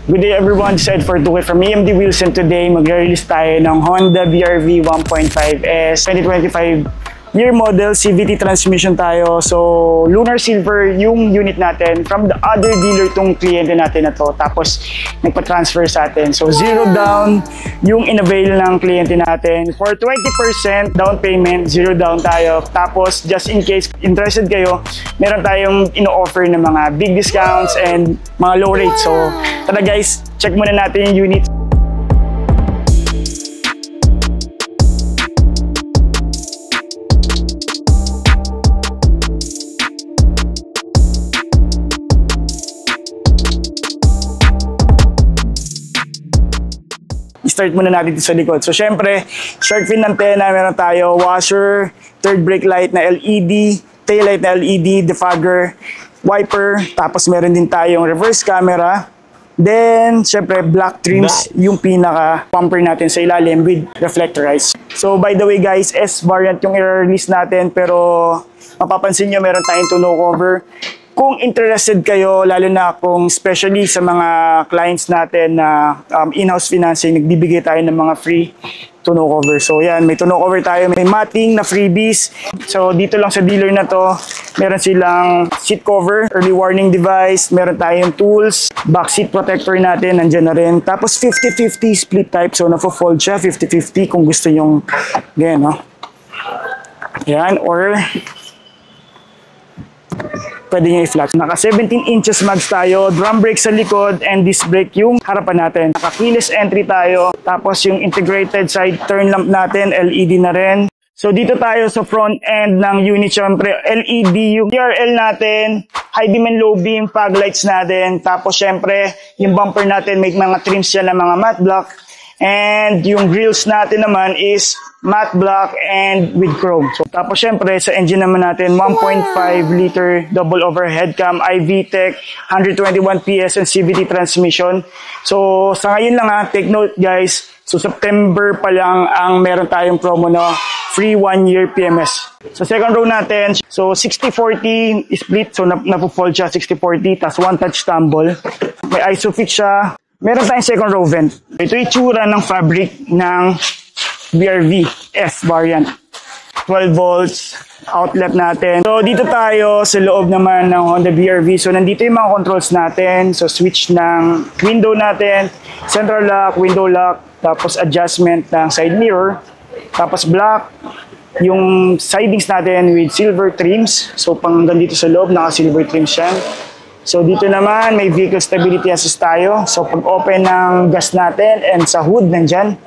Good day everyone, this is Ed Fortuque from AMD Wheels, and today mag-release tayo ng Honda BR-V 1.5S 2025 year model, CVT transmission tayo. So Lunar Silver yung unit natin. From the other dealer tong kliyente natin na to, tapos nagpa-transfer sa atin. So zero down yung in-avail ng kliyente natin. For 20% down payment, zero down tayo. Tapos just in case interested kayo, meron tayong ino-offer na mga big discounts and mga low rates. So tara guys, check muna natin yung unit. Start muna natin dito sa likod. So syempre, shark fin antena, meron tayo washer, third brake light na LED, tail light na LED, defogger, wiper, tapos meron din tayong reverse camera. Then, syempre, black trims yung pinaka bumper natin sa ilalim with reflectorized. So by the way guys, S variant yung i-release natin, pero mapapansin nyo meron tayong tonneau cover. Kung interested kayo, lalo na kung especially sa mga clients natin na in-house financing, nagbibigay tayo ng mga free tonneau cover. So yan, may tonneau cover tayo, may matting na freebies. So dito lang sa dealer na to, meron silang seat cover, early warning device, meron tayong tools, back seat protector natin, nandyan na rin. Tapos 50-50 split type, so nafo-fold siya, 50-50 kung gusto nyong ganyan, no? Yan, or pwede nyo i-flat. Naka 17 inches mags tayo, drum brake sa likod, and disc brake yung harapan natin. Naka keyless entry tayo, tapos yung integrated side turn lamp natin, LED na rin. So dito tayo sa front end ng unit, syempre LED yung TRL natin, high beam and low beam, fog lights natin, tapos syempre yung bumper natin may mga trims yan ng mga matte black, and yung grills natin naman is matte black and with chrome. So, tapos syempre sa engine naman natin 1.5 liter double overhead cam, iVTEC, 121 PS and CVT transmission. So sa ngayon lang take note guys, so September pa lang ang meron tayong promo na free 1 year PMS. Sa second row natin, so 60-40 split, so napo-fold siya 60-40, tas one touch tumble. May ISOFIX siya. Meron tayong second row vent. Ito yung itsura ng fabric ng BR-V S variant. 12 volts outlet natin. So dito tayo sa loob naman ng Honda BR-V. So nandito yung mga controls natin. So switch ng window natin, central lock, window lock, tapos adjustment ng side mirror. Tapos black yung sidings natin with silver trims. So pang dito sa loob, naka-silver trims yan. So dito naman may vehicle stability assist tayo. So pag open ng gas natin and sa hood nandyan.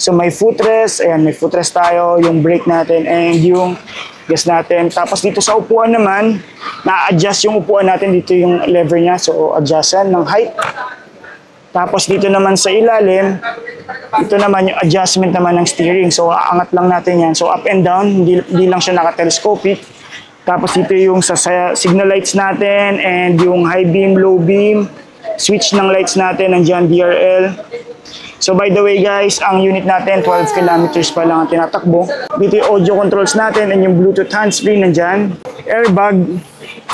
So may footrest, ayan may footrest tayo, yung brake natin and yung gas natin. Tapos dito sa upuan naman, na-adjust yung upuan natin, dito yung lever niya. So adjustan ng height. Tapos dito naman sa ilalim, ito naman yung adjustment naman ng steering. So aangat lang natin yan. So up and down, hindi lang siya naka-telescopic. Tapos dito yung sa signal lights natin and yung high beam, low beam, switch ng lights natin, nandiyan DRL. So by the way guys, ang unit natin 12 kilometers pa lang ang tinatakbo. Dito yung audio controls natin and yung Bluetooth handsfree nandiyan. Airbag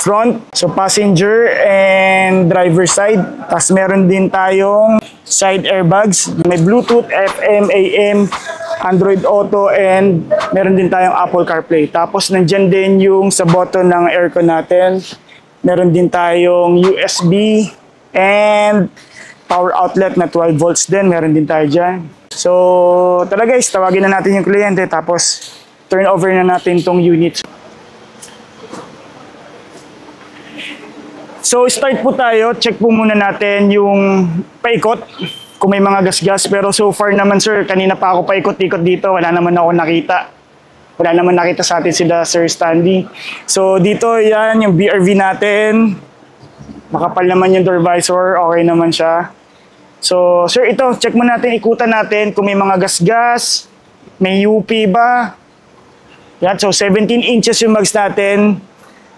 front, so passenger and driver side. Tapos meron din tayong side airbags. May Bluetooth, FM, AM, Android Auto, and meron din tayong Apple CarPlay. Tapos nandyan din yung sa button ng aircon natin. Meron din tayong USB and power outlet na 12 volts din. Meron din tayo dyan. So tara guys, tawagin na natin yung kliyente tapos turn over na natin tong unit. So start po tayo, check po muna natin yung paikot. Kung may mga gas-gas, pero so far naman sir, kanina pa ako paikot-ikot dito, wala naman ako nakita. Wala naman nakita sa atin sila Sir Stanley. So dito yan, yung BR-V natin. Makapal naman yung door visor, okay naman siya. So sir, ito, check mo natin, ikutan natin kung may mga gas-gas, may UP ba. Yan, so 17 inches yung mags natin.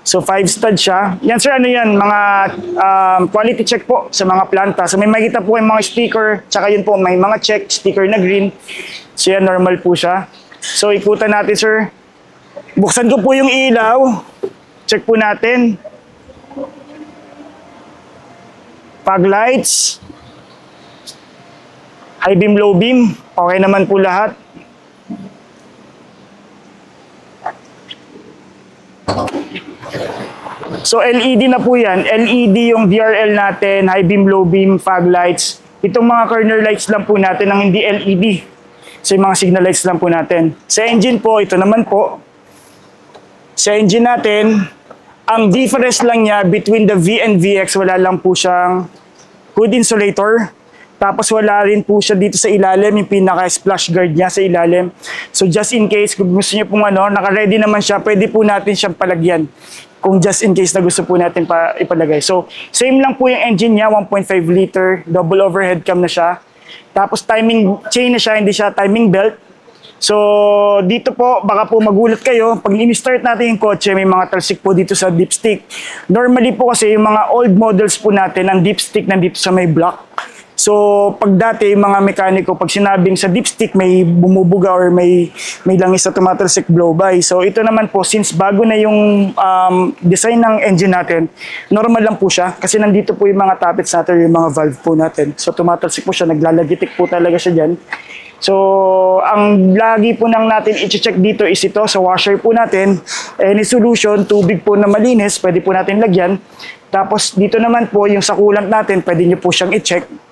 So 5 stud siya. Yan sir, ano yan? Mga quality check po sa mga planta. So may makita po yung mga sticker. Tsaka yun po, may mga check, sticker na green. So yan, normal po siya. So ikutan natin sir. Buksan ko po yung ilaw. Check po natin. Fog lights. High beam, low beam, okay naman po lahat. So LED na po yan. LED yung DRL natin, high beam, low beam, fog lights. Itong mga corner lights lang po natin ang hindi LED. So yung mga signal lights lang po natin. Sa engine po, ito naman po. Sa engine natin, ang difference lang niya between the V and VX, wala lang po siyang hood insulator. Tapos wala rin po siya dito sa ilalim, yung pinaka-splash guard niya sa ilalim. So just in case, kung gusto niyo pong naka-ready naman siya, pwede po natin siyang palagyan. Kung just in case na gusto po natin ipalagay. So same lang po yung engine niya, 1.5 liter, double overhead cam na siya. Tapos timing chain na siya, hindi siya timing belt. So dito po, baka po magulat kayo, pag in-start natin yung kotse, may mga talsik po dito sa dipstick. Normally po kasi yung mga old models po natin, ang dipstick nandito sa may block. So, pag dati, yung mga mekaniko, pag sinabing sa dipstick, may bumubuga or may langis na tumatalsik blow-by. So, ito naman po, since bago na yung design ng engine natin, normal lang po siya. Kasi nandito po yung mga tappets natin, yung mga valve po natin. So, tumatalsik po siya, naglalagitik po talaga siya dyan. So, ang lagi po nang natin i-check dito is ito, sa washer po natin. Any solution, tubig po na malinis, pwede po natin lagyan. Tapos, dito naman po, yung sa coolant natin, pwede nyo po siyang i-check.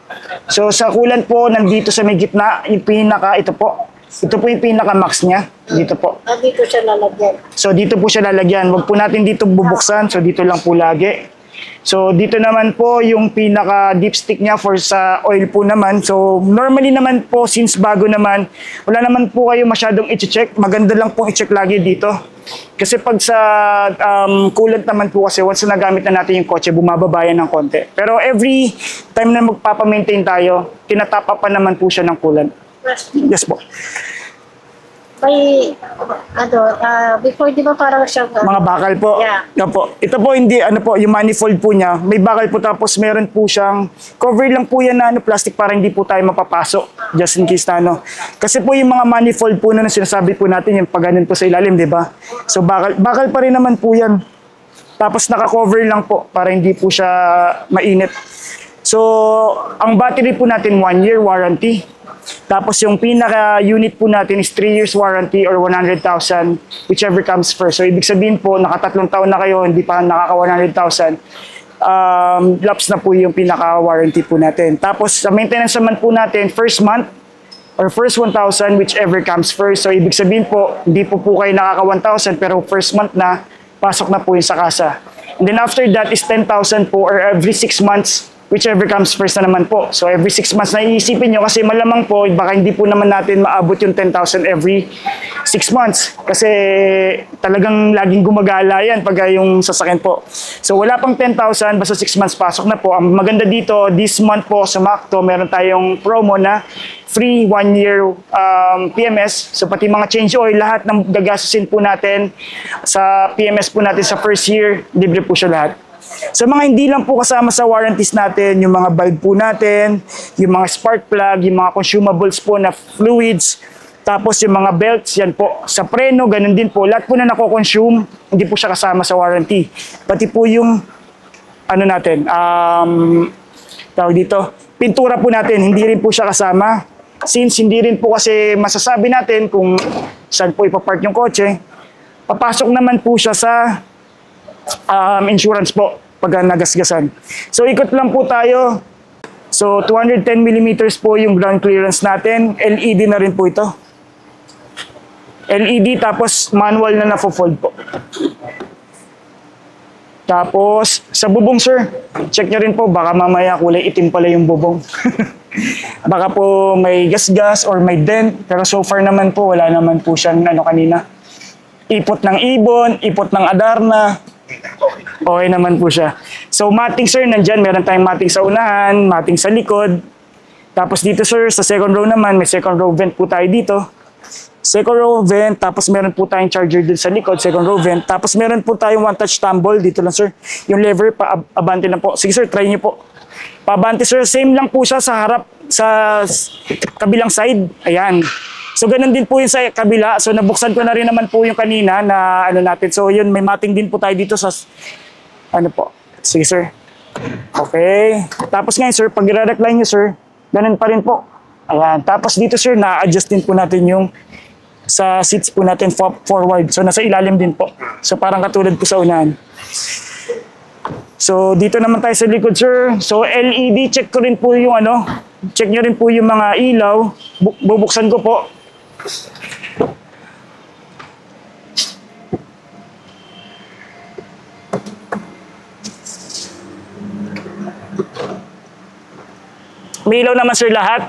So sa coolant po, nandito sa may gitna, yung pinaka, ito po. Ito po yung pinaka-max niya. Dito po. Dito siya lalagyan. So dito po siya lalagyan. Huwag po natin dito bubuksan. So dito lang po lagi. So dito naman po yung pinaka-dipstick niya for sa oil po naman. So normally naman po, since bago naman, wala naman po kayo masyadong i-check. Maganda lang po i-check lagi dito. Kasi pag sa coolant naman po kasi once na nagamit na natin yung kotse, bumababa yan ng konti. Pero every time na magpapamaintain tayo, tinatapa pa naman po siya ng coolant. Yes po. May, before di ba parang siyang... Mga bakal po. Yeah. Yan po. Ito po hindi, yung manifold po niya, may bakal po tapos meron po siyang, cover lang po yan na plastic para hindi po tayo mapapasok. Just in case na Kasi po yung mga manifold po na sinasabi po natin, yung paganon po sa ilalim, di ba? So bakal pa rin naman po yan. Tapos naka-cover lang po para hindi po siya mainit. So, ang battery po natin 1 year warranty. Tapos yung pinaka-unit po natin is 3 years warranty or 100,000, whichever comes first. So ibig sabihin po, naka-3 taon na kayo, hindi pa nakaka-100,000. Lapse na po yung pinaka-warranty po natin. Tapos sa maintenance naman po natin, first month or first 1,000, whichever comes first. So ibig sabihin po, hindi po kayo nakaka-1,000, pero first month na, pasok na po yung sa kasa. And then after that is 10,000 po or every 6 months, whichever comes first na naman po. So every 6 months na iisipin nyo kasi malamang po, baka hindi po naman natin maabot yung 10,000 every 6 months. Kasi talagang laging gumagala yan pag yung sasakyan po. So wala pang 10,000, basta 6 months pasok na po. Ang maganda dito, this month po sa Macto, meron tayong promo na free 1 year PMS. So pati mga change oil, lahat ng gagastusin po natin sa PMS po natin sa first year, libre po siya lahat. Sa mga hindi lang po kasama sa warranties natin, yung mga bulb po natin, yung mga spark plug, yung mga consumables po na fluids, tapos yung mga belts, yan po. Sa preno, ganun din po. Lahat po na nako-consume, hindi po siya kasama sa warranty. Pati po yung, tawag dito, pintura po natin, hindi rin po siya kasama. Since hindi rin po kasi masasabi natin kung saan po ipapark yung kotse, papasok naman po siya sa insurance po pag nagasgasan. So ikot lang po tayo. So 210 mm po yung ground clearance natin. LED na rin po ito. LED tapos manual na nafo-fold po. Tapos sa bubong sir, check nyo rin po baka mamaya kulay itim pala yung bubong. Baka po may gasgas or may dent, pero so far naman po wala naman po siyang kanina. Ipot ng ibon, ipot ng adarna. Okay naman po siya. So mating sir, nandyan, meron tayong mating sa unahan, mating sa likod. Tapos dito sir, sa second row naman, may second row vent po tayo dito. Second row vent, tapos meron po tayong charger dun sa likod, second row vent. Tapos meron po tayong one-touch tumble, dito lang sir. Yung lever, abante lang po. Sige sir, try nyo po. Paabante sir, same lang po siya sa harap, sa kabilang side. Ayan. So ganun din po yung sa kabila. So nabuksan ko na rin naman po yung kanina na natin. So yun, may mating din po tayo dito sa po. Sige sir. Okay. Tapos ngayon sir, pag i-recline nyo sir, ganun pa rin po. Ayan. Tapos dito sir, na-adjust din po natin yung sa seats po natin forward. So nasa ilalim din po. So parang katulad po sa unahan. So dito naman tayo sa likod sir. So LED, check ko rin po yung ano. Check nyo rin po yung mga ilaw. Bubuksan ko po. May ilaw naman sir lahat.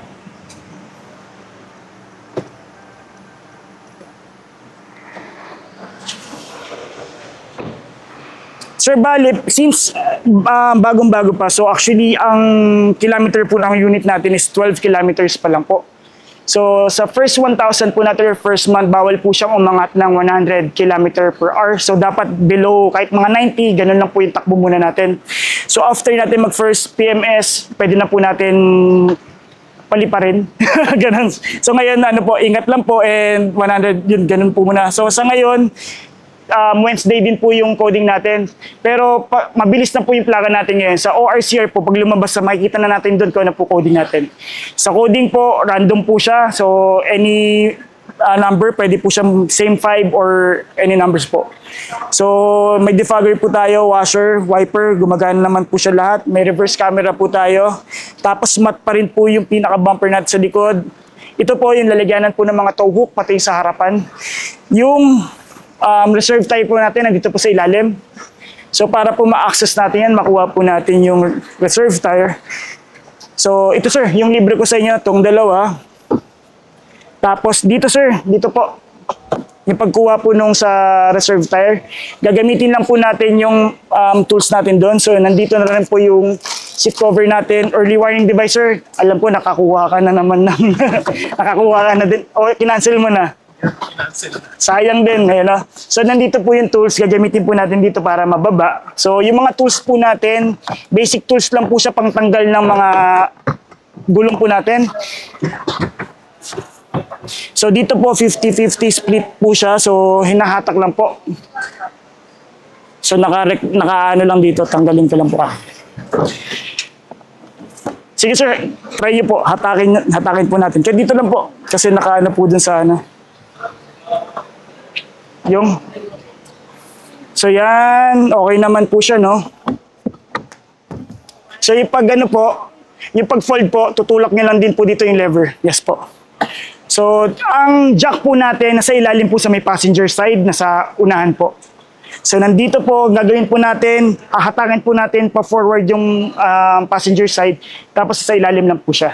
Sir, bali, since bagong-bago pa, so actually ang kilometer po ng unit natin is 12 kilometers pa lang po. So sa first 1,000 po natin, first month, bawal po siyang umangat ng 100 km per hour. So dapat below kahit mga 90, ganun lang po yung takbo muna natin. So after natin mag first PMS, pwede na po natin paliparin. Ganun. So ngayon, ano po, ingat lang po and 100, yun, ganun po muna. So sa ngayon, Wednesday din po yung coding natin. Pero mabilis na po yung plaka natin ngayon. Sa ORCR po, pag lumabas sa makikita na natin doon kung ano po coding natin. Sa coding po, random po siya. So any number, pwede po siyang same 5 or any numbers po. So may defogger po tayo, washer, wiper, gumagana naman po siya lahat. May reverse camera po tayo. Tapos matte pa rin po yung pinaka-bumper natin sa likod. Ito po yung lalagyanan po ng mga tow hook, pati sa harapan. Yung reserve tire po natin, nandito po sa ilalim. So para po ma-access natin yan, makuha po natin yung reserve tire. So ito sir, yung libre ko sa inyo, itong dalawa. Tapos dito sir, dito po, yung pagkuha po nung sa reserve tire, gagamitin lang po natin yung tools natin doon. So nandito na rin po yung seat cover natin, early warning device sir. Alam ko nakakuha ka na naman ng nakakuha ka na din. O kinancel mo na. Sayang din, ayun na. So nandito po yung tools, gagamitin po natin dito para mababa. So yung mga tools po natin, basic tools lang po siya pang tanggal ng mga gulong po natin. So dito po 50-50 split po siya, so hinahatak lang po. So naka-ano lang dito, tanggalin ko lang po. Sige sir, try nyo po, hatakin po natin. Kaya dito lang po, kasi naka-ano po dun sa ano. Yung. So yan, okay naman po siya, no? So yung pag ano po, yung pag fold po, tutulak nyo lang din po dito yung lever. Yes po. So ang jack po natin, nasa ilalim po sa may passenger side, nasa unahan po. So nandito po, gagawin po natin, hahatakin po natin pa forward yung passenger side, tapos sa ilalim lang po siya.